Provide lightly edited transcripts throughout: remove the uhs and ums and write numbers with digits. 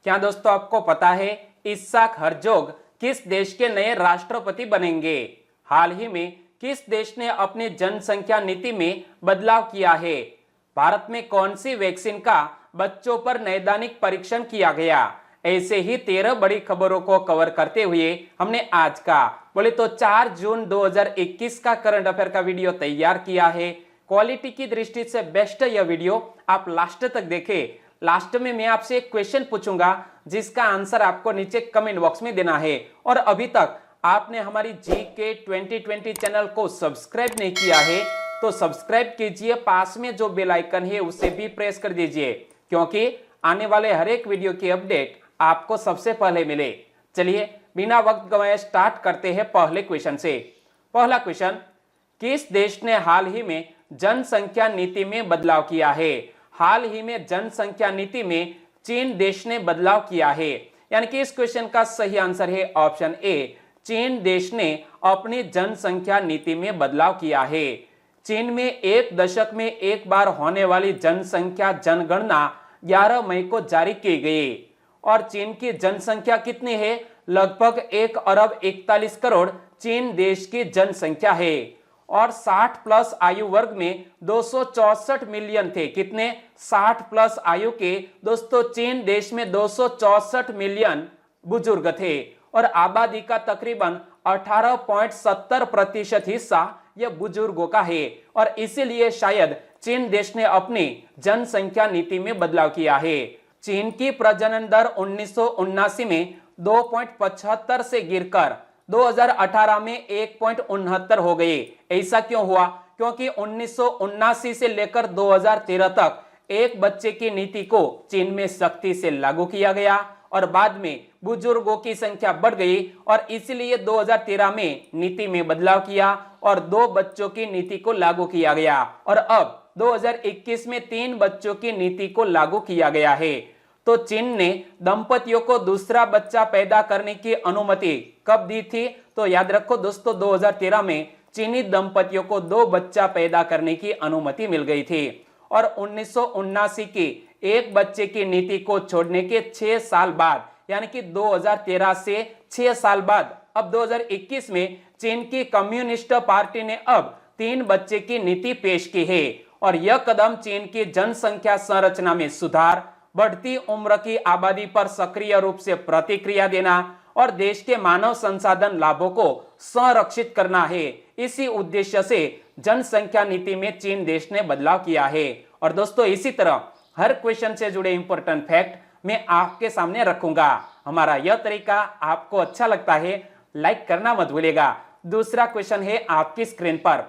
क्या दोस्तों आपको पता है इस्हाक हर्जोग किस देश के नए राष्ट्रपति बनेंगे? हाल ही में किस देश ने अपनी जनसंख्या नीति में बदलाव किया है? भारत में कौन सी वैक्सीन का बच्चों पर नैदानिक परीक्षण किया गया? ऐसे ही 13 बड़ी खबरों को कवर करते हुए हमने आज का बोले तो 4 जून 2021 का करंट अफेयर का वीडियो तैयार किया है। क्वालिटी की दृष्टि से बेस्ट यह वीडियो आप लास्ट तक देखें। लास्ट में मैं आपसे एक क्वेश्चन पूछूंगा जिसका आंसर आपको नीचे कमेंट बॉक्स में देना है। और अभी तक आपने हमारी जीके 2020 चैनल को सब्सक्राइब नहीं किया है तो सब्सक्राइब कीजिए, पास में जो बेल आइकन है उसे भी प्रेस कर दीजिए क्योंकि आने वाले हर एक वीडियो की अपडेट आपको सबसे पहले मिले। चलिए बिना वक्त गवाए स्टार्ट करते हैं पहले क्वेश्चन से। पहला क्वेश्चन, किस देश ने हाल ही में जनसंख्या नीति में बदलाव किया है? हाल ही में जनसंख्या नीति में चीन देश ने बदलाव किया है, यानी कि इस क्वेश्चन का सही आंसर है ऑप्शन ए, चीन देश ने अपनी जनसंख्या नीति में बदलाव किया है। चीन में एक दशक में एक बार होने वाली जनसंख्या जनगणना 11 मई को जारी की गई और चीन की जनसंख्या कितनी है? लगभग 1 अरब 41 करोड़ चीन देश की जनसंख्या है और 60 प्लस आयु वर्ग में 264 मिलियन थे। कितने? 60 प्लस आयु के दोस्तों चीन देश में 264 मिलियन बुजुर्ग थे और आबादी का तकरीबन 18.70% हिस्सा यह बुजुर्गों का है और इसीलिए शायद चीन देश ने अपनी जनसंख्या नीति में बदलाव किया है। चीन की प्रजनन दर 1979 में 2.75 से गिरकर 2018 में 1.69 हो गई। ऐसा क्यों हुआ? क्योंकि 1979 से लेकर 2013 तक एक बच्चे की नीति को चीन में सख्ती से लागू किया गया और बाद में बुजुर्गों की संख्या बढ़ गई और इसलिए 2013 में नीति में बदलाव किया और 2 बच्चों की नीति को लागू किया गया और अब 2021 में 3 बच्चों की नीति को लागू किया गया है। तो चीन ने दंपतियों को दूसरा बच्चा पैदा करने की अनुमति कब दी थी? तो याद रखो दोस्तों 2013 में चीनी दंपतियों को 2 बच्चा पैदा करने की अनुमति मिल गई थी और 1979 की एक बच्चे की नीति को छोड़ने के 6 साल बाद यानी कि 2013 से 6 साल बाद अब 2021 में चीन की कम्युनिस्ट पार्टी ने अब 3 बच्चे की नीति पेश की है और यह कदम चीन की जनसंख्या संरचना में सुधार, बढ़ती उम्र की आबादी पर सक्रिय रूप से प्रतिक्रिया देना और देश के मानव संसाधन लाभों को संरक्षित करना है। इसी उद्देश्य से जनसंख्या नीति में चीन देश ने बदलाव किया है। और दोस्तों इसी तरह हर क्वेश्चन से जुड़े इंपॉर्टेंट फैक्ट मैं आपके सामने रखूंगा। हमारा यह तरीका आपको अच्छा लगता है लाइक करना मत भूलिएगा। दूसरा क्वेश्चन है आपकी स्क्रीन पर,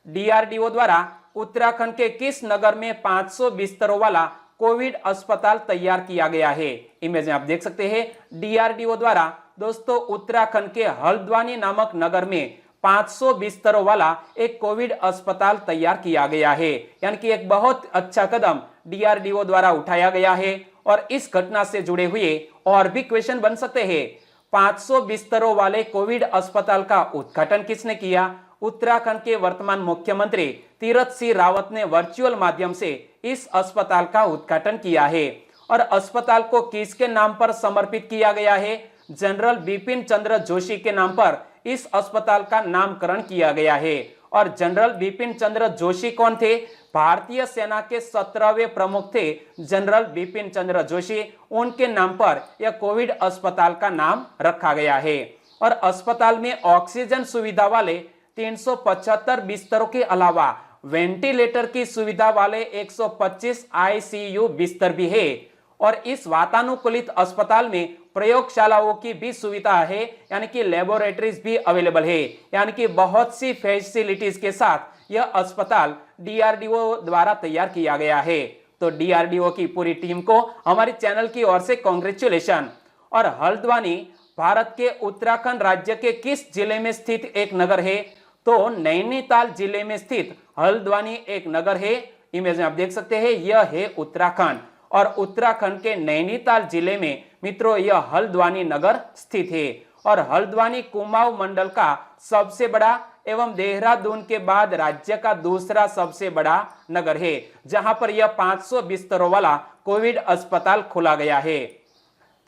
डीआरडीओ द्वारा उत्तराखंड के किस नगर में 500 बिस्तरों वाला कोविड अस्पताल तैयार किया गया है? इमेज में आप देख सकते हैं डीआरडीओ द्वारा दोस्तों उत्तराखंड के हल्द्वानी नामक नगर में 500 बिस्तरों वाला एक कोविड अस्पताल तैयार किया गया है, यानी कि एक बहुत अच्छा कदम डीआरडीओ द्वारा उठाया गया है। और इस घटना से जुड़े हुए और भी क्वेश्चन बन सकते हैं। 500 बिस्तरों वाले कोविड अस्पताल का उद्घाटन किसने किया? उत्तराखंड के वर्तमान मुख्यमंत्री तीरथ सिंह रावत ने वर्चुअल माध्यम से इस अस्पताल का उद्घाटन किया है और अस्पताल को किसके नाम पर समर्पित किया गया है? जनरल बिपिन चंद्र जोशी के नाम पर इस अस्पताल का नामकरण किया गया है। और जनरल बिपिन चंद्र जोशी कौन थे? भारतीय सेना के 17वें प्रमुख थे जनरल बिपिन चंद्र जोशी। उनके नाम पर यह कोविड अस्पताल का नाम रखा गया है और अस्पताल में ऑक्सीजन सुविधा वाले 375 बिस्तरों के अलावा वेंटिलेटर की सुविधा वाले 125 आईसीयू बिस्तर भी है और इस वातानुकूलित अस्पताल में प्रयोगशालाओं की भी सुविधा है, यानी कि लेबोरेटरीज भी अवेलेबल है, यानी कि बहुत सी फैसिलिटीज के साथ यह अस्पताल डीआरडीओ द्वारा तैयार किया गया है। तो डीआरडीओ की पूरी टीम को हमारे चैनल की ओर से कांग्रेचुलेशन। और हल्द्वानी भारत के उत्तराखंड राज्य के किस जिले में स्थित एक नगर है? तो नैनीताल जिले में स्थित हल्द्वानी एक नगर है। इमेज में आप देख सकते हैं यह है उत्तराखंड और उत्तराखंड के नैनीताल जिले में मित्रों यह हल्द्वानी नगर स्थित है और हल्द्वानी कुमाऊं मंडल का सबसे बड़ा एवं देहरादून के बाद राज्य का दूसरा सबसे बड़ा नगर है, जहां पर यह 500 बिस्तरों वाला कोविड अस्पताल खोला गया है।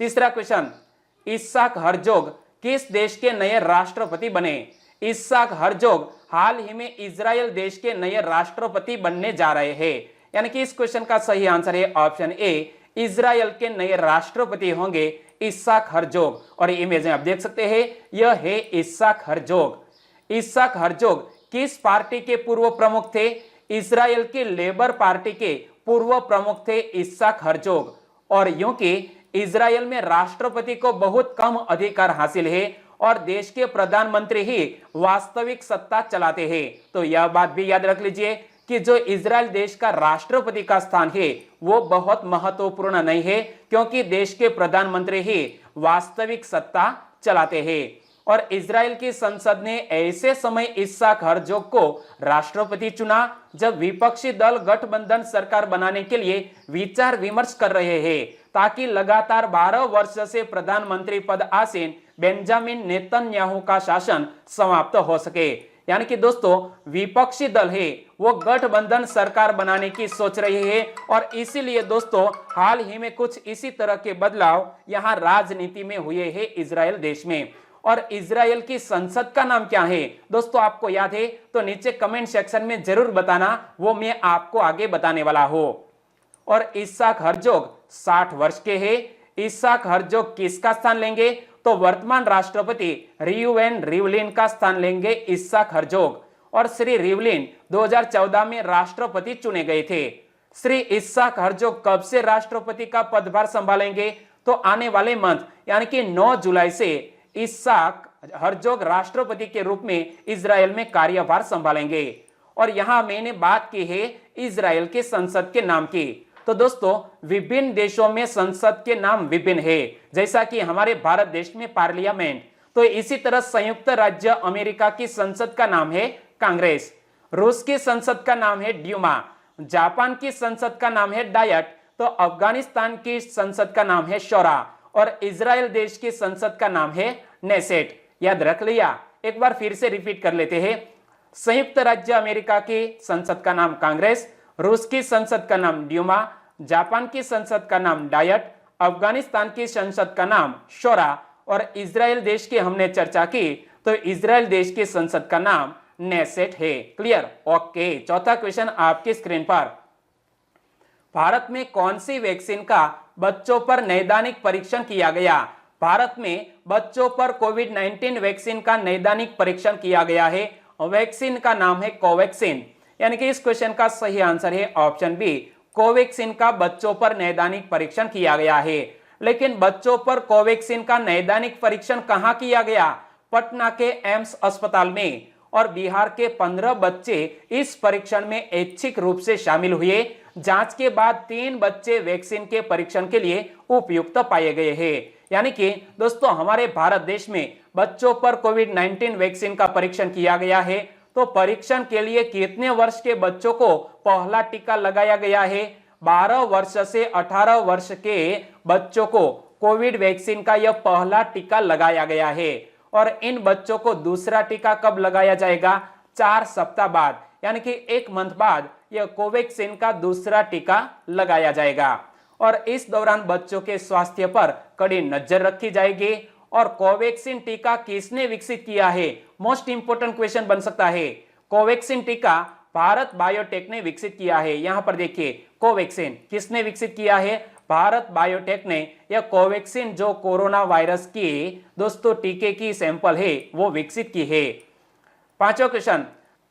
तीसरा क्वेश्चन, इस्हाक हर्जोग किस देश के नए राष्ट्रपति बने? इस्हाक हर्जोग हाल ही में इजराइल देश के नए राष्ट्रपति बनने जा रहे हैं। यानी कि इस क्वेश्चन का सही आंसर है ऑप्शन ए, इजराइल के नए राष्ट्रपति होंगे इस्हाक हर्जोग। और इमेज में आप देख सकते हैं, यह है इस्हाक हर्जोग। इस्हाक हर्जोग किस पार्टी के पूर्व प्रमुख थे? इजराइल की लेबर पार्टी के पूर्व प्रमुख थे इस्हाक हर्जोग। और यूं कि इजराइल में राष्ट्रपति को बहुत कम अधिकार हासिल है और देश के प्रधानमंत्री ही वास्तविक सत्ता चलाते हैं। तो यह बात भी याद रख लीजिए कि जो इजराइल देश का राष्ट्रपति का स्थान है वो बहुत महत्वपूर्ण नहीं है, क्योंकि देश के प्रधानमंत्री ही वास्तविक सत्ता चलाते हैं। और इजराइल की संसद ने ऐसे समय इस्हाक हर्जोग को राष्ट्रपति चुना जब विपक्षी दल गठबंधन सरकार बनाने के लिए विचार विमर्श कर रहे हैं, ताकि लगातार 12 वर्ष से प्रधानमंत्री पद आसीन बेंजामिन नेतन्याहू का शासन समाप्त हो सके। यानी कि दोस्तों, विपक्षी दल है वो गठबंधन सरकार बनाने की सोच रही है और इसीलिए दोस्तों हाल ही में कुछ इसी तरह के बदलाव यहाँ राजनीति में हुए हैं इजराइल देश में। और इजराइल की संसद का नाम क्या है दोस्तों, आपको याद है तो नीचे कमेंट सेक्शन में जरूर बताना, वो मैं आपको आगे बताने वाला हूं। और इस्हाक हर्जोग 60 वर्ष के हैं। इस्हाक हर्जोग किसका स्थान लेंगे? तो वर्तमान राष्ट्रपति रियूवेन रिवलिन का स्थान लेंगे इस्हाक हर्जोग। और श्री रिवलिन 2014 में राष्ट्रपति चुने गए थे। श्री इस्हाक हर्जोग कब से राष्ट्रपति का पदभार संभालेंगे? तो आने वाले मंथ यानी कि 9 जुलाई से इस्हाक हर्जोग राष्ट्रपति के रूप में इजराइल में कार्यभार संभालेंगे। और यहां मैंने बात की है इजराइल के संसद के नाम की। तो दोस्तों, विभिन्न देशों में संसद के नाम विभिन्न है, जैसा कि हमारे भारत देश में पार्लियामेंट, तो इसी तरह संयुक्त राज्य अमेरिका की संसद का नाम है कांग्रेस, रूस की संसद का नाम है ड्यूमा, जापान की संसद का नाम है डायट, तो अफगानिस्तान की संसद का नाम है शोरा और इजराइल देश की संसद का नाम है नेसेट। याद रख लिया? एक बार फिर से रिपीट कर लेते हैं। संयुक्त राज्य अमेरिका की संसद का नाम कांग्रेस, रूस की संसद का नाम ड्यूमा, जापान की संसद का नाम डायट, अफगानिस्तान की संसद का नाम शोरा और इजराइल देश की हमने चर्चा की तो इजराइल देश की संसद का नाम नेसेट है। क्लियर? ओके। चौथा क्वेश्चन आपकी स्क्रीन पर, भारत में कौन सी वैक्सीन का बच्चों पर नैदानिक परीक्षण किया गया? भारत में बच्चों पर कोविड-19 वैक्सीन का नैदानिक परीक्षण किया गया है। वैक्सीन का नाम है कोवैक्सीन। यानी कि इस क्वेश्चन का सही आंसर है ऑप्शन बी, कोवैक्सीन का बच्चों पर नैदानिक परीक्षण किया गया है। लेकिन बच्चों पर कोवैक्सीन का नैदानिक परीक्षण कहां किया गया? पटना के एम्स अस्पताल में। और बिहार के 15 बच्चे इस परीक्षण में ऐच्छिक रूप से शामिल हुए। जांच के बाद 3 बच्चे वैक्सीन के परीक्षण के लिए उपयुक्त पाए गए हैं। यानी कि दोस्तों, हमारे भारत देश में बच्चों पर कोविड-19 वैक्सीन का परीक्षण किया गया है। तो परीक्षण के लिए कितने वर्ष के बच्चों को पहला टीका लगाया गया है? 12 वर्ष से 18 वर्ष के बच्चों को कोविड वैक्सीन का यह पहला टीका लगाया गया है। और इन बच्चों को दूसरा टीका कब लगाया जाएगा? 4 सप्ताह बाद, यानी कि 1 मंथ बाद यह कोवैक्सीन का दूसरा टीका लगाया जाएगा। और इस दौरान बच्चों के स्वास्थ्य पर कड़ी नजर रखी जाएगी। और कोवैक्सीन टीका किसने विकसित किया है? मोस्ट इंपोर्टेंट क्वेश्चन बन सकता है। कोवैक्सीन टीका भारत बायोटेक ने विकसित किया है। यहां पर देखिए, कोवैक्सीन किसने विकसित किया है? भारत बायोटेक ने यह कोवैक्सीन जो कोरोना वायरस की दोस्तों टीके की सैंपल है वो विकसित की है। 5वां क्वेश्चन,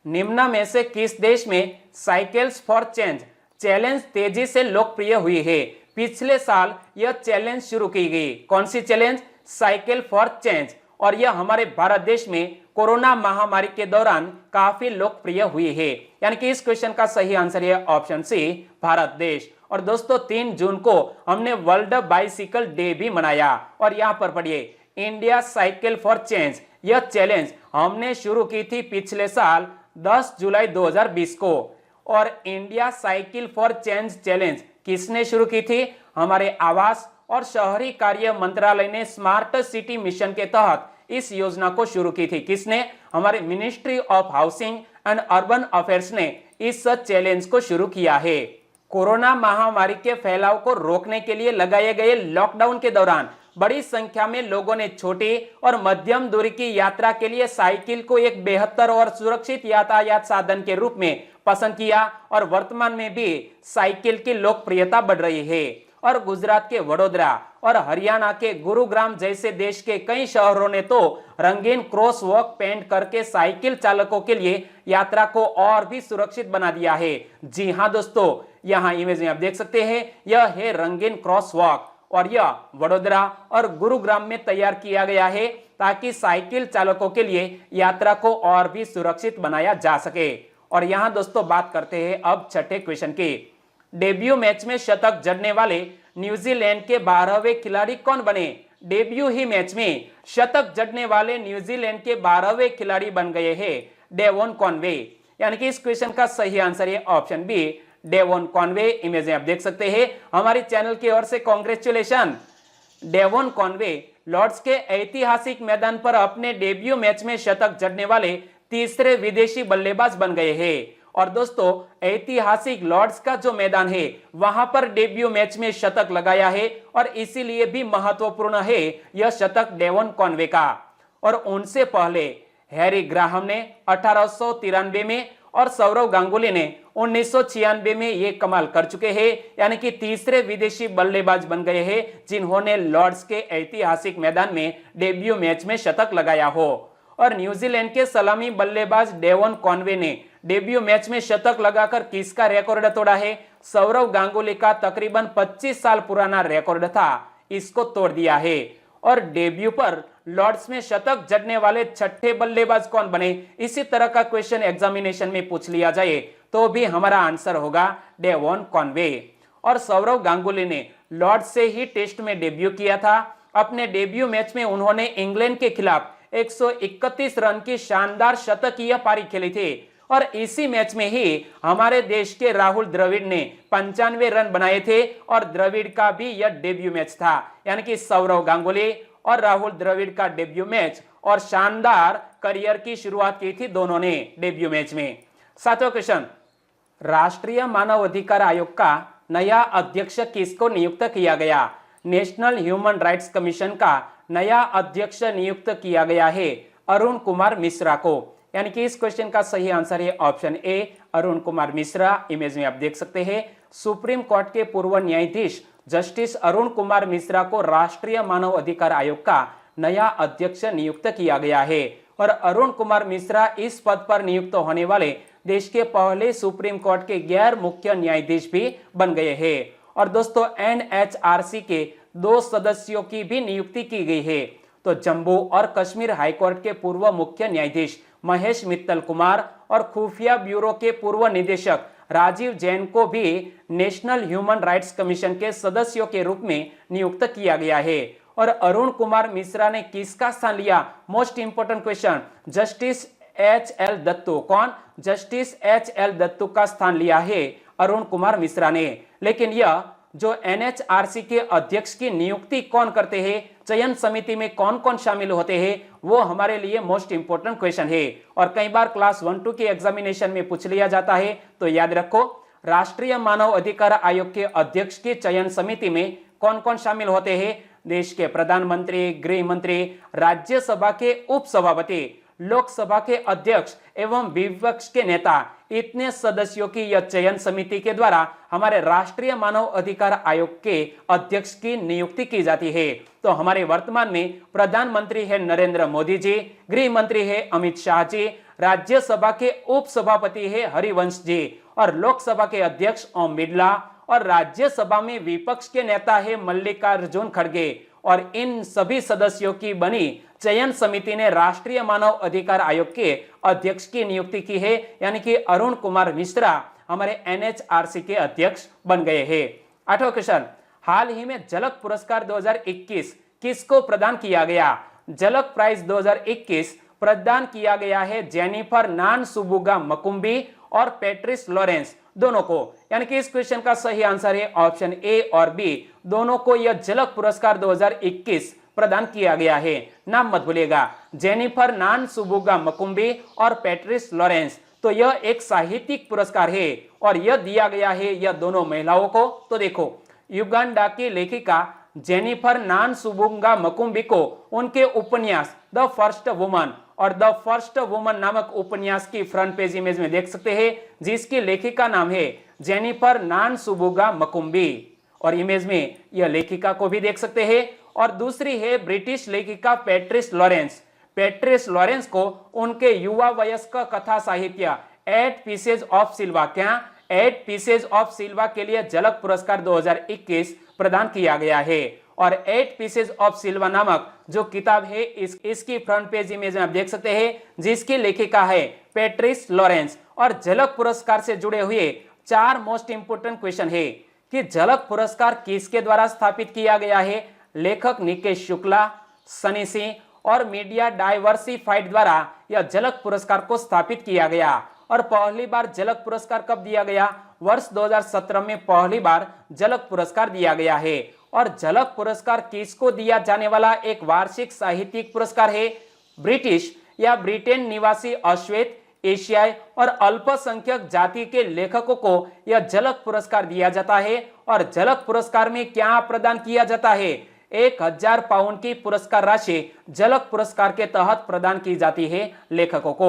निम्न में से किस देश में साइकिल्स फॉर चेंज चैलेंज तेजी से लोकप्रिय हुई है? पिछले साल यह चैलेंज शुरू की गई। कौन सी चैलेंज? Cycle for change. और यह हमारे भारत देश में कोरोना महामारी के दौरान काफी लोकप्रिय हुई है। यानी कि इस क्वेश्चन का सही आंसर है ऑप्शन सी, भारत देश। और दोस्तों 3 जून को हमने वर्ल्ड बाइसिकल डे भी मनाया। और यहां पर पढ़िए, इंडिया साइकिल फॉर चेंज, यह चैलेंज हमने शुरू की थी पिछले साल 10 जुलाई 2020 को। और India cycle for change challenge किसने शुरू की थी? हमारे आवास और शहरी कार्य मंत्रालय ने स्मार्ट सिटी मिशन के तहत इस योजना को शुरू की थी। किसने? हमारे ministry of housing and urban affairs ने इस चैलेंज को शुरू किया है। कोरोना महामारी के फैलाव को रोकने के लिए लगाए गए लॉकडाउन के दौरान बड़ी संख्या में लोगों ने छोटी और मध्यम दूरी की यात्रा के लिए साइकिल को एक बेहतर और सुरक्षित यातायात साधन के रूप में पसंद किया और वर्तमान में भी साइकिल की लोकप्रियता बढ़ रही है। और गुजरात के वडोदरा और हरियाणा के गुरुग्राम जैसे देश के कई शहरों ने तो रंगीन क्रॉस वॉक पेंट करके साइकिल चालकों के लिए यात्रा को और भी सुरक्षित बना दिया है। जी हां दोस्तों, यहां इमेज में आप देख सकते हैं, यह है रंगीन क्रॉस वॉक और यह वडोदरा और गुरुग्राम में तैयार किया गया है ताकि साइकिल चालकों के लिए यात्रा को और भी सुरक्षित बनाया जा सके। और यहां दोस्तों बात करते हैं अब छठे क्वेश्चन की। डेब्यू मैच में शतक जड़ने वाले न्यूजीलैंड के 12वें खिलाड़ी कौन बने? डेब्यू ही मैच में शतक जड़ने वाले न्यूजीलैंड के 12वें खिलाड़ी बन गए हैं डेवॉन कॉनवे। यानी कि इस क्वेश्चन का सही आंसर है option B, Devon Conway. Image में आप देख सकते हैं। हमारी चैनल की ओर से कांग्रेचुलेशन। डेवॉन कॉनवे लॉर्ड्स के ऐतिहासिक मैदान पर अपने डेब्यू मैच में शतक जड़ने वाले तीसरे विदेशी बल्लेबाज बन गए हैं। और दोस्तों ऐतिहासिक लॉर्ड्स का जो मैदान है वहां पर डेब्यू मैच में शतक लगाया है और इसीलिए भी महत्वपूर्ण है यह शतक डेवॉन कॉनवे का। और उनसे पहले हैरी ग्राहम ने 1893 में और सौरव गांगुली ने 1996 में ये कमाल कर चुके हैं। यानी कि तीसरे विदेशी बल्लेबाज बन गए हैं जिन्होंने लॉर्ड्स के ऐतिहासिक मैदान में डेब्यू मैच में शतक लगाया हो। और न्यूजीलैंड के सलामी बल्लेबाज डेवॉन कॉनवे ने डेब्यू मैच में शतक लगाकर किसका रिकॉर्ड तोड़ा है? सौरव गांगुली का तकरीबन 25 साल पुराना रिकॉर्ड था, इसको तोड़ दिया है। और डेब्यू पर लॉर्ड्स में शतक जड़ने वाले छठे बल्लेबाज कौन बने? इसी तरह का क्वेश्चन एग्जामिनेशन में पूछ लिया जाए तो भी हमारा आंसर होगा डेवॉन कॉनवे। और सौरव गांगुली ने लॉर्ड्स से ही टेस्ट में डेब्यू किया था। अपने डेब्यू मैच में उन्होंने इंग्लैंड के खिलाफ 131 रन की शानदार शतकीय पारी खेली थी। और इसी मैच में ही हमारे देश के राहुल द्रविड़ ने 95 रन बनाए थे और द्रविड़ का भी यह डेब्यू मैच था। यानी कि सौरव गांगुली और राहुल द्रविड़ का डेब्यू मैच और शानदार करियर की शुरुआत की थी दोनों ने डेब्यू मैच में। सातवां क्वेश्चन, राष्ट्रीय मानव अधिकार आयोग का नया अध्यक्ष किसको नियुक्त किया गया? नेशनल ह्यूमन राइट्स कमीशन का नया अध्यक्ष नियुक्त किया गया है अरुण कुमार मिश्रा को। यानी कि इस क्वेश्चन का सही आंसर है option A, Arun Kumar Mishra. Image में आप देख सकते हैं। सुप्रीम कोर्ट के पूर्व न्यायाधीश जस्टिस अरुण कुमार मिश्रा को राष्ट्रीय मानव अधिकार आयोग का नया अध्यक्ष नियुक्त किया गया है। और अरुण कुमार मिश्रा इस पद पर नियुक्त होने वाले देश के पहले सुप्रीम कोर्ट के गैर मुख्य न्यायाधीश भी बन गए हैं। और दोस्तों एनएचआरसी के 2 सदस्यों की भी नियुक्ति की गई है। तो जम्मू और कश्मीर हाईकोर्ट के पूर्व मुख्य न्यायाधीश महेश मित्तल कुमार और खुफिया ब्यूरो के पूर्व निदेशक राजीव जैन को भी नेशनल ह्यूमन राइट्स कमीशन के सदस्यों के रूप में नियुक्त किया गया है। और अरुण कुमार मिश्रा ने किसका स्थान लिया? Most important question, justice H L. Dattu. कौन? Justice H L. दत्तू का स्थान लिया है अरुण कुमार मिश्रा ने। लेकिन यह जो एनएचआरसी के अध्यक्ष की नियुक्ति कौन करते हैं, चयन समिति में कौन कौन शामिल होते हैं, वो हमारे लिए मोस्ट इंपोर्टेंट क्वेश्चन है। और कई बार क्लास 1-2 के एग्जामिनेशन में पूछ लिया जाता है। तो याद रखो, राष्ट्रीय मानव अधिकार आयोग के अध्यक्ष की चयन समिति में कौन कौन शामिल होते हैं? देश के प्रधानमंत्री, गृह मंत्री, राज्यसभा के उपसभापति, लोकसभा के अध्यक्ष एवं विपक्ष के नेता, इतने सदस्यों की यह चयन समिति के द्वारा हमारे राष्ट्रीय मानव अधिकार आयोग के अध्यक्ष की नियुक्ति की जाती है। तो हमारे वर्तमान में प्रधानमंत्री है नरेंद्र मोदी जी, गृह मंत्री है अमित शाह जी, राज्यसभा के उपसभापति है हरिवंश जी और लोकसभा के अध्यक्ष ओम बिरला और राज्यसभा में विपक्ष के नेता है मल्लिकार्जुन खड़गे। और इन सभी सदस्यों की बनी चयन समिति ने राष्ट्रीय मानव अधिकार आयोग के अध्यक्ष की नियुक्ति की है। यानी कि अरुण कुमार मिश्रा हमारे एनएचआरसी के अध्यक्ष बन गए हैं। 8वां क्वेश्चन, हाल ही में झलक पुरस्कार 2021 किसको प्रदान किया गया? झलक प्राइज 2021 प्रदान किया गया है जेनिफर नानसुबुगा मकुम्बी और पैट्रिस लॉरेंस दोनों को। यानी कि इस क्वेश्चन का सही आंसर है ऑप्शन ए और बी, दोनों को यह झलक पुरस्कार 2021 प्रदान किया गया है। नाम मत भूलिएगा, जेनिफर नानसुबुगा मकुम्बी और पैट्रिस लॉरेंस। तो यह एक साहित्यिक पुरस्कार है और यह दिया गया है यह दोनों महिलाओं को। तो देखो, युगांडा की लेखिका जेनिफर नानसुबुंगा मकुम्बी को उनके उपन्यास द फर्स्ट वुमन और द फर्स्ट वुमन नामक उपन्यास की फ्रंट पेज इमेज में देख सकते हैं, जिसकी लेखिका नाम है जेनिफर नानसुबुंगा मकुम्बी, और इमेज में यह लेखिका को भी देख सकते हैं। और दूसरी है ब्रिटिश लेखिका पैट्रिस लॉरेंस। पैट्रिस लॉरेंस को उनके युवा वयस्क कथा साहित्य 8 पीसेज ऑफ सिल्वा, क्या 8 पीसेज ऑफ सिल्वा के लिए झलक पुरस्कार 2021 प्रदान किया गया है। और 8 पीसेज ऑफ सिल्वा नामक जो किताब है इसकी फ्रंट पेज इमेज में आप देख सकते हैं, जिसकी लेखिका है पैट्रिस लॉरेंस। और झलक पुरस्कार से जुड़े हुए 4 मोस्ट इंपोर्टेंट क्वेश्चन है कि झलक पुरस्कार किसके द्वारा स्थापित किया गया है। लेखक निकेश शुक्ला, सनी सिंह और मीडिया डाइवर्सिफाइड द्वारा यह झलक पुरस्कार को स्थापित किया गया। और पहली बार झलक पुरस्कार कब दिया गया? वर्ष 2017 में पहली बार झलक पुरस्कार दिया गया है। और झलक पुरस्कार किसको दिया जाने वाला एक वार्षिक साहित्यिक पुरस्कार है? ब्रिटिश या ब्रिटेन निवासी अश्वेत, एशियाई और अल्पसंख्यक जाति के लेखकों को यह झलक पुरस्कार दिया जाता है। और झलक पुरस्कार में क्या प्रदान किया जाता है? 1000 पाउंड की पुरस्कार राशि झलक पुरस्कार के तहत प्रदान की जाती है लेखकों को।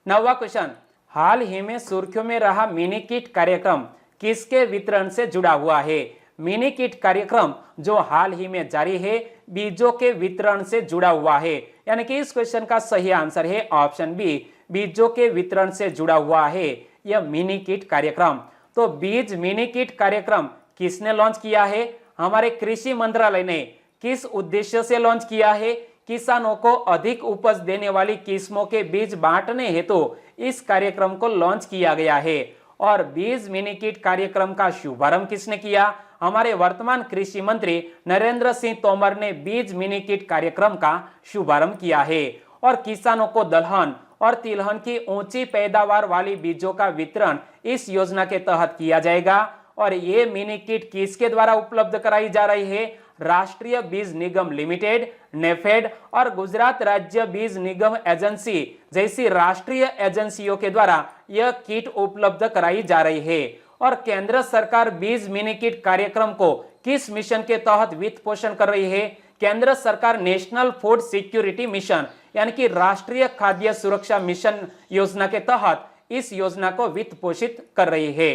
9वां क्वेश्चन, हाल ही में सुर्खियों में रहा मिनी किट कार्यक्रम किसके वितरण से जुड़ा हुआ है? मिनी किट कार्यक्रम जो हाल ही में जारी है बीजों के वितरण से जुड़ा हुआ है, यानी कि इस क्वेश्चन का सही आंसर है ऑप्शन बी, बीजों के वितरण से जुड़ा हुआ है यह मिनी किट कार्यक्रम। तो बीज मिनी किट कार्यक्रम किसने लॉन्च किया है? हमारे कृषि मंत्रालय ने। किस उद्देश्य से लॉन्च किया है? किसानों को अधिक उपज देने वाली किस्मों के बीज बांटने हेतु इस कार्यक्रम को लॉन्च किया गया है। और बीज मिनी किट कार्यक्रम का शुभारंभ किसने किया? हमारे वर्तमान कृषि मंत्री नरेंद्र सिंह तोमर ने बीज मिनी किट कार्यक्रम का शुभारंभ किया है। और किसानों को दलहन और तिलहन की ऊंची पैदावार वाली बीजों का वितरण इस योजना के तहत किया जाएगा। और ये मिनी किट किसके द्वारा उपलब्ध कराई जा रही है? राष्ट्रीय बीज निगम लिमिटेड, नेफेड और गुजरात राज्य बीज निगम एजेंसी जैसी राष्ट्रीय एजेंसियों के द्वारा यह किट उपलब्ध कराई जा रही है। और केंद्र सरकार बीज मिनी किट कार्यक्रम को किस मिशन के तहत वित्त पोषण कर रही है? केंद्र सरकार नेशनल फूड सिक्योरिटी मिशन यानी कि राष्ट्रीय खाद्य सुरक्षा मिशन योजना के तहत इस योजना को वित्त पोषित कर रही है।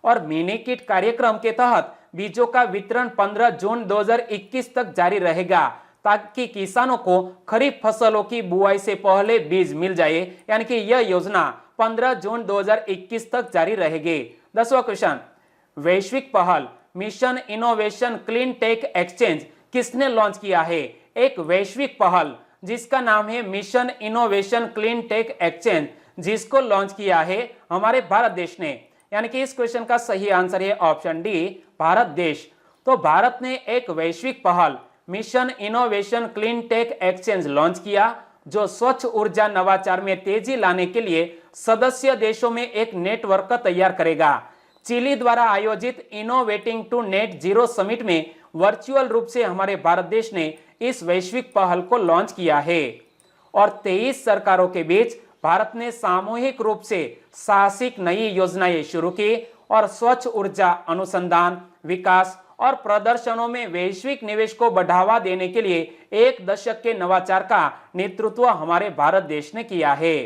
और मिनी किट कार्यक्रम के तहत बीजों का वितरण 15 जून 2021 तक जारी रहेगा, ताकि किसानों को खरीफ फसलों की बुआई से पहले बीज मिल जाए, यानी कि यह योजना 15 जून 2021 तक जारी रहेगी। 10वां क्वेश्चन, वैश्विक पहल mission innovation clean tech exchange किसने लॉन्च किया है? एक वैश्विक पहल जिसका नाम है mission innovation clean tech exchange, जिसको लॉन्च किया है हमारे भारत देश ने, यानी कि इस क्वेश्चन का सही आंसर है ऑप्शन डी, भारत देश। तो भारत ने एक वैश्विक पहल mission innovation clean tech exchange launch किया, जो स्वच्छ ऊर्जा नवाचार में तेजी लाने के लिए सदस्य देशों में एक नेटवर्क तैयार करेगा। चिली द्वारा आयोजित innovating to net zero summit में वर्चुअल रूप से हमारे भारत देश ने इस वैश्विक पहल को लॉन्च किया है। और 23 सरकारों के बीच भारत ने सामूहिक रूप से साहसिक नई योजनाएं शुरू की और स्वच्छ ऊर्जा अनुसंधान, विकास और प्रदर्शनों में वैश्विक निवेश को बढ़ावा देने के लिए 1 दशक के नवाचार का नेतृत्व हमारे भारत देश ने किया है।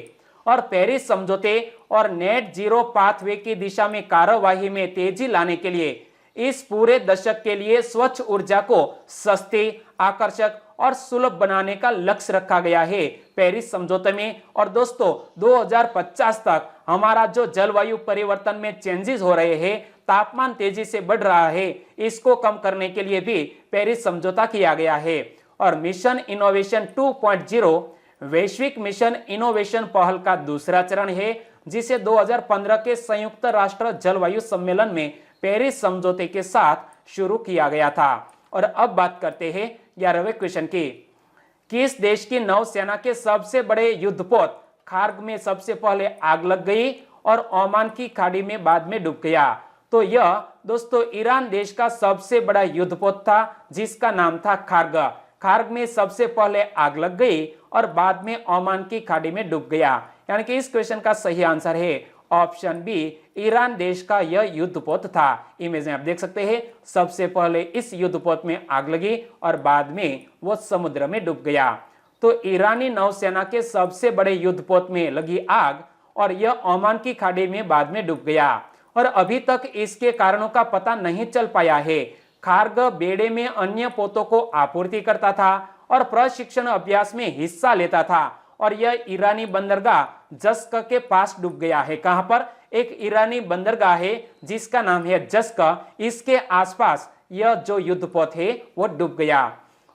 और पेरिस समझौते और नेट जीरो पाथवे की दिशा में कार्यवाही में तेजी लाने के लिए इस पूरे दशक के लिए स्वच्छ ऊर्जा को सस्ती, आकर्षक और सुलभ बनाने का लक्ष्य रखा गया है पेरिस समझौते में। और दोस्तों 2050 तक हमारा जो जलवायु परिवर्तन में चेंजेस हो रहे हैं, तापमान तेजी से बढ़ रहा है, इसको कम करने के लिए भी पेरिस समझौता किया गया है। और मिशन इनोवेशन 2.0 वैश्विक मिशन इनोवेशन पहल का दूसरा चरण है, जिसे 2015 के संयुक्त राष्ट्र जलवायु सम्मेलन में पेरिस समझौते के साथ शुरू किया गया था। और अब बात करते हैं 11वें क्वेश्चन की। किस देश की नौसेना के सबसे बड़े युद्धपोत खार्ग में सबसे पहले आग लग गई और ओमान की खाड़ी में बाद में डूब गया? तो यह दोस्तों ईरान देश का सबसे बड़ा युद्धपोत था, जिसका नाम था खार्ग। खार्ग में सबसे पहले आग लग गई और बाद में ओमान की खाड़ी में डूब गया, यानी कि इस क्वेश्चन का सही आंसर है ऑप्शन बी, ईरान देश का यह युद्धपोत था। इमेज में आप देख सकते हैं, सबसे पहले इस युद्धपोत में आग लगी और बाद में वो समुद्र में डूब गया। तो ईरानी नौसेना के सबसे बड़े युद्धपोत में लगी आग और यह ओमान की खाड़ी में बाद में डूब गया और अभी तक इसके कारणों का पता नहीं चल पाया है। खार्ग बेड़े में अन्य पोतों को आपूर्ति करता था और प्रशिक्षण अभ्यास में हिस्सा लेता था और यह ईरानी बंदरगाह जस्क के पास डूब गया है। कहां पर? एक ईरानी बंदरगाह है जिसका नाम है जस्क, इसके आसपास यह जो युद्धपोत है वो डूब गया।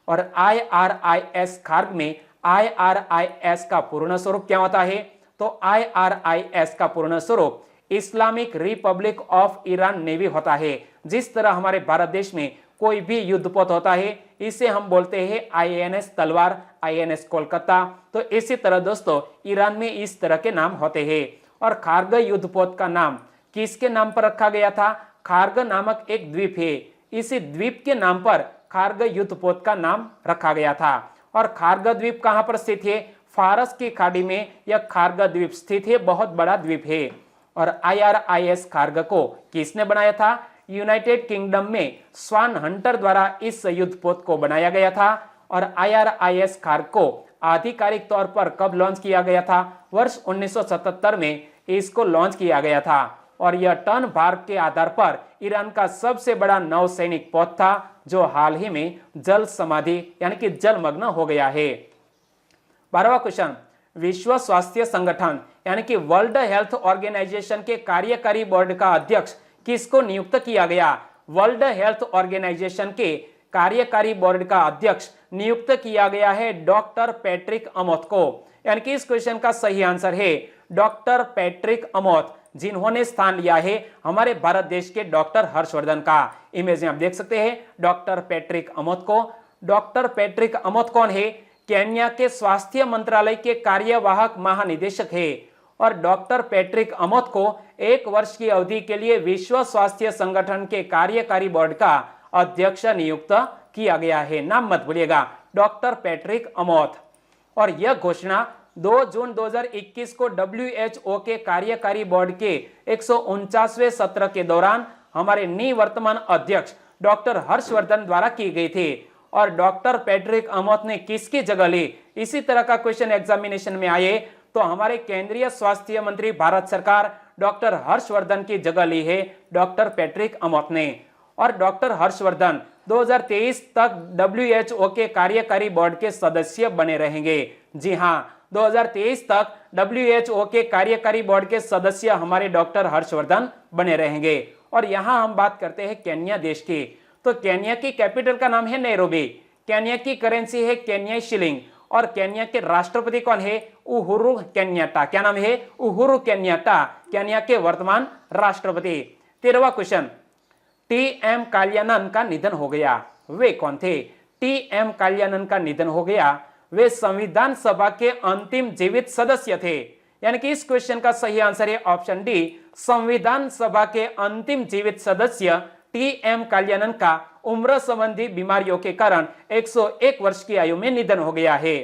और IRIS खार्ग में IRIS का पूर्ण स्वरूप क्या होता है? तो IRIS का पूर्ण स्वरूप Islamic Republic of Iran navy होता है। जिस तरह हमारे भारत देश में कोई भी युद्धपोत होता है इसे हम बोलते हैं INS तलवार, INS कोलकाता। तो इसी तरह दोस्तों ईरान में इस तरह के नाम होते हैं। और खार्ग युद्धपोत का नाम किसके नाम पर रखा गया था? खार्ग नामक एक द्वीप है, इसी द्वीप के नाम पर खार्ग युद्धपोत का नाम रखा गया था। और खार्ग द्वीप कहां पर स्थित है? फारस की खाड़ी में यह खार्ग द्वीप स्थित है, बहुत बड़ा द्वीप है। और IRIS खार्ग को किसने बनाया था? यूनाइटेड किंगडम में स्वान हंटर द्वारा इस युद्धपोत को बनाया गया था। और IRIS खार्ग को आधिकारिक तौर पर कब लॉन्च किया गया था? वर्ष 1977 में इसको लॉन्च किया गया था और यह टन भार के आधार पर ईरान का सबसे बड़ा नौसैनिक पोत था जो हाल ही में जल समाधि यानी कि जलमग्न हो गया है। 12वां क्वेश्चन, विश्व स्वास्थ्य संगठन यानी कि वर्ल्ड हेल्थ ऑर्गेनाइजेशन के कार्यकारी बोर्ड का अध्यक्ष किसको नियुक्त किया गया? वर्ल्ड हेल्थ ऑर्गेनाइजेशन के कार्यकारी बोर्ड का अध्यक्ष नियुक्त किया गया है डॉक्टर पैट्रिक अमोथ को। यानी कि इस क्वेश्चन का सही आंसर है डॉक्टर पैट्रिक अमोथ, जिन्होंने स्थान लिया है हमारे भारत देश के डॉक्टर हर्षवर्धन का। इमेज में आप देख सकते हैं डॉक्टर पैट्रिक अमोथ को। डॉक्टर पैट्रिक अमोथ कौन है? केन्या के स्वास्थ्य मंत्रालय के कार्यवाहक महानिदेशक है। और डॉक्टर पैट्रिक अमोथ को 1 वर्ष की अवधि के लिए विश्व स्वास्थ्य संगठन के कार्यकारी बोर्ड का अध्यक्ष नियुक्त किया गया है। नाम मत भूलिएगा, डॉक्टर पैट्रिक अमोथ। और यह घोषणा 2 जून 2021 को WHO के कार्यकारी बोर्ड के 149वें सत्र के दौरान हमारे निवर्तमान अध्यक्ष डॉक्टर हर्षवर्धन द्वारा की गई थी। और डॉक्टर पैट्रिक अमोथ ने किसकी जगह ली? इसी तरह का क्वेश्चन एग्जामिनेशन में आए तो हमारे केंद्रीय स्वास्थ्य मंत्री भारत सरकार डॉक्टर हर्षवर्धन की जगह ली है डॉक्टर पैट्रिक अमोथ ने। और डॉक्टर हर्षवर्धन 2023 तक WHO के कार्यकारी बोर्ड के सदस्य बने रहेंगे। जी हां, 2023 तक WHO के कार्यकारी बोर्ड के सदस्य हमारे डॉक्टर हर्षवर्धन बने रहेंगे। और यहां हम बात करते हैं केन्या देश की। तो केन्या की कैपिटल का नाम है नैरोबी, केन्या की करेंसी है केन्याई शिलिंग और केन्या के राष्ट्रपति कौन है? Uhuru Kenyatta. क्या नाम है? उहुरु केन्याटा, केन्या के वर्तमान राष्ट्रपति। 13वां क्वेश्चन, TM काल्यानन का निधन हो गया, वे कौन थे? TM काल्यानन का निधन हो गया, वे संविधान सभा के अंतिम जीवित सदस्य थे। यानी कि इस क्वेश्चन का सही आंसर है ऑप्शन डी, संविधान सभा के अंतिम जीवित सदस्य TM काल्यानन का उम्र संबंधी बीमारियों के कारण 101 वर्ष की आयु में निधन हो गया है।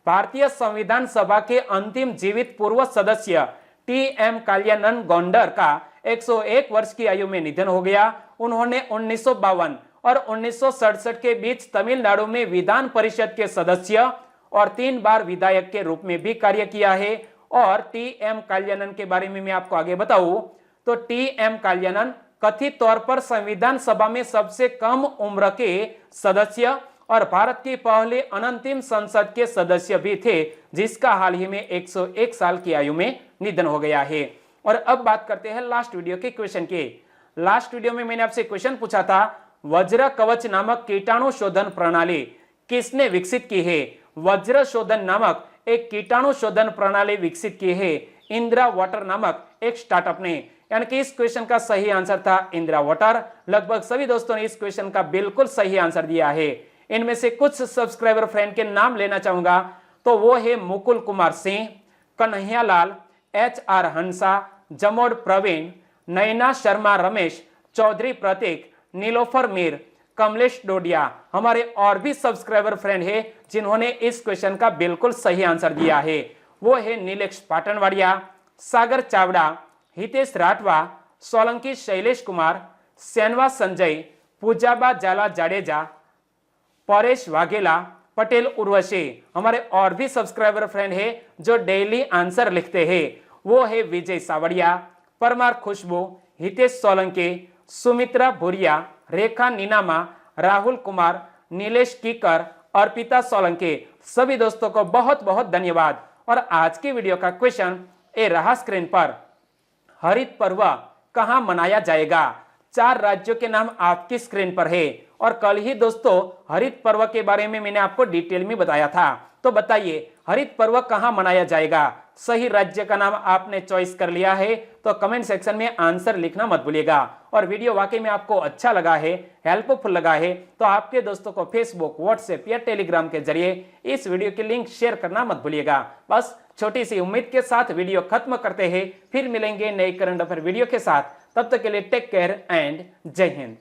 भारतीय संविधान सभा के अंतिम जीवित पूर्व सदस्य TM काल्यानन गोंडर का 101 वर्ष की आयु में निधन हो गया। उन्होंने 1952 और 1967 के बीच तमिलनाडु में विधान परिषद के सदस्य और 3 बार विधायक के रूप में भी कार्य किया है। और TM काल्यानन के बारे में मैं आपको आगे बताऊं तो TM काल्यानन कथित तौर पर संविधान सभा में सबसे कम उम्र के सदस्य और भारत की पहले अनंतिम संसद के सदस्य भी थे, जिसका हाल ही में 101 साल की आयु में निधन हो गया है। और अब बात करते हैं लास्ट वीडियो के क्वेश्चन के। लास्ट वीडियो में मैंने आपसे क्वेश्चन पूछा था, वज्र कवच नामक कीटाणु शोधन प्रणाली किसने विकसित की है? वज्र शोधन नामक एक कीटाणु शोधन प्रणाली विकसित की है इंदिरा वाटर नामक एक स्टार्टअप ने। यानी कि इस क्वेश्चन का सही आंसर था इंदिरा वाटर। लगभग सभी दोस्तों ने इस क्वेश्चन का बिल्कुल सही आंसर दिया है। इनमें से कुछ सब्सक्राइबर फ्रेंड के नाम लेना चाहूंगा तो वो है मुकुल कुमार सिंह, कन्हैया लाल, HR हंसा, जमोड प्रवीण, नैना शर्मा रमेश, चौधरी प्रतीक, नीलोफर मीर, कमलेश डोडिया। हमारे और भी सब्सक्राइबर फ्रेंड है जिन्होंने इस क्वेश्चन का बिल्कुल सही आंसर दिया है। वो है नीलेश पाटनवाड़िया, सागर चावड़ा, हितेश राठवा, सोलंकी शैलेश कुमार, सेनवा संजय, पूजाबा जाला जाडेजा, परेश वाघेला, पटेल उर्वशी। हमारे और भी सब्सक्राइबर फ्रेंड है जो डेली आंसर लिखते हैं, वो है विजय सावड़िया, परमार खुशबू, हितेश सोलंकी, सुमित्रा भूरिया, रेखा नीनामा, राहुल कुमार, नीलेश कीकर, अर्पिता सोलंकी। सभी दोस्तों को बहुत बहुत धन्यवाद। और आज की वीडियो का क्वेश्चन ए रहा स्क्रीन पर, हरित पर्व कहां मनाया जाएगा? 4 राज्यों के नाम आपकी स्क्रीन पर है और कल ही दोस्तों हरित पर्व के बारे में मैंने आपको डिटेल में बताया था। तो बताइए हरित पर्व कहां मनाया जाएगा? सही राज्य का नाम आपने चॉइस कर लिया है तो कमेंट सेक्शन में आंसर लिखना मत भूलिएगा। और वीडियो वाकई में आपको अच्छा लगा है, हेल्पफुल लगा है तो आपके दोस्तों को फेसबुक, व्हाट्सएप या टेलीग्राम के जरिए इस वीडियो की लिंक शेयर करना मत भूलिएगा। बस छोटी सी उम्मीद के साथ वीडियो खत्म करते हैं, फिर मिलेंगे नए करंट अफेयर वीडियो के साथ। तब तक के लिए टेक केयर एंड जय हिंद।